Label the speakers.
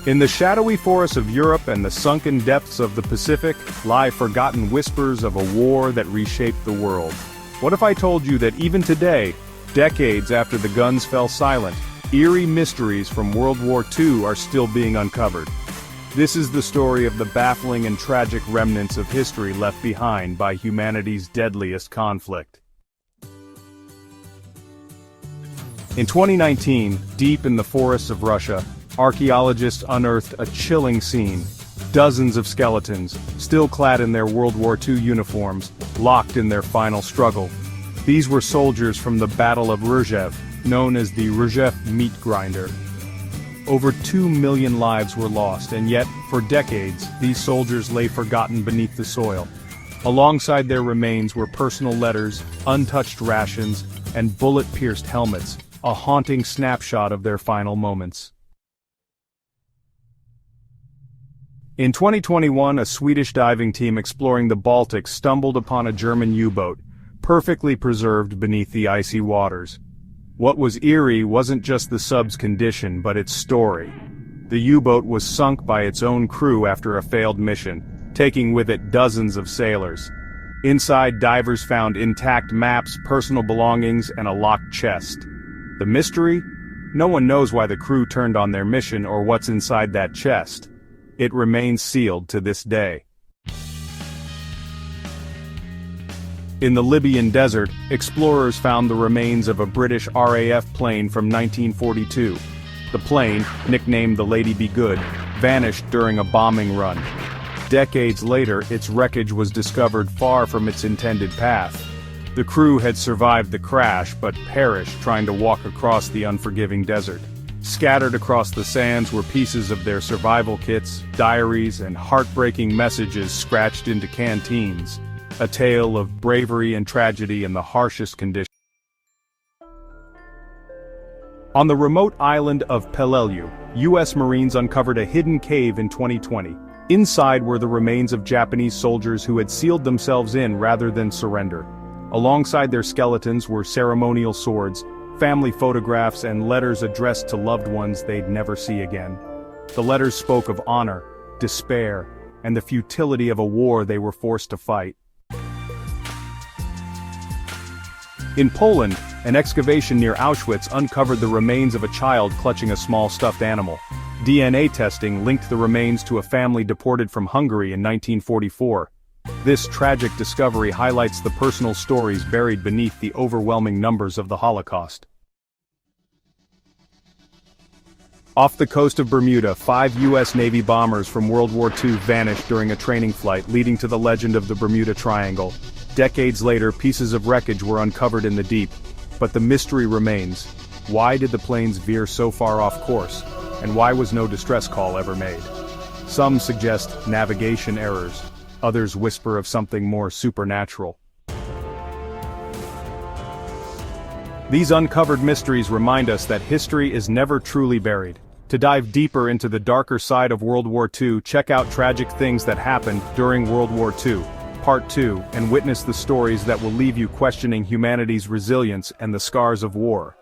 Speaker 1: In the shadowy forests of Europe and the sunken depths of the Pacific lie forgotten whispers of a war that reshaped the world. What if I told you that even today, decades after the guns fell silent, eerie mysteries from World War II are still being uncovered? This is the story of the baffling and tragic remnants of history left behind by humanity's deadliest conflict. In 2019, deep in the forests of Russia, archaeologists unearthed a chilling scene. Dozens of skeletons, still clad in their World War II uniforms, locked in their final struggle. These were soldiers from the Battle of Rzhev, known as the Rzhev meat grinder. Over 2 million lives were lost, and yet, for decades, these soldiers lay forgotten beneath the soil. Alongside their remains were personal letters, untouched rations, and bullet-pierced helmets, a haunting snapshot of their final moments. In 2021, a Swedish diving team exploring the Baltic stumbled upon a German U-boat, perfectly preserved beneath the icy waters. What was eerie wasn't just the sub's condition, but its story. The U-boat was sunk by its own crew after a failed mission, taking with it dozens of sailors. Inside, divers found intact maps, personal belongings, and a locked chest. The mystery? No one knows why the crew turned on their mission or what's inside that chest. It remains sealed to this day. In the Libyan desert, explorers found the remains of a British RAF plane from 1942. The plane, nicknamed the Lady Be Good, vanished during a bombing run. Decades later, its wreckage was discovered far from its intended path. The crew had survived the crash but perished trying to walk across the unforgiving desert. Scattered across the sands were pieces of their survival kits, diaries, and heartbreaking messages scratched into canteens. A tale of bravery and tragedy in the harshest conditions. On the remote island of Peleliu, U.S. Marines uncovered a hidden cave in 2020. Inside were the remains of Japanese soldiers who had sealed themselves in rather than surrender. Alongside their skeletons were ceremonial swords, family photographs, and letters addressed to loved ones they'd never see again. The letters spoke of honor, despair, and the futility of a war they were forced to fight. In Poland, an excavation near Auschwitz uncovered the remains of a child clutching a small stuffed animal. DNA testing linked the remains to a family deported from Hungary in 1944. This tragic discovery highlights the personal stories buried beneath the overwhelming numbers of the Holocaust. Off the coast of Bermuda, 5 U.S. Navy bombers from World War II vanished during a training flight, leading to the legend of the Bermuda Triangle. Decades later, pieces of wreckage were uncovered in the deep, but the mystery remains. Why did the planes veer so far off course, and why was no distress call ever made? Some suggest navigation errors, others whisper of something more supernatural. These uncovered mysteries remind us that history is never truly buried. To dive deeper into the darker side of World War II, check out Tragic Things That Happened During World War II, Part 2, and witness the stories that will leave you questioning humanity's resilience and the scars of war.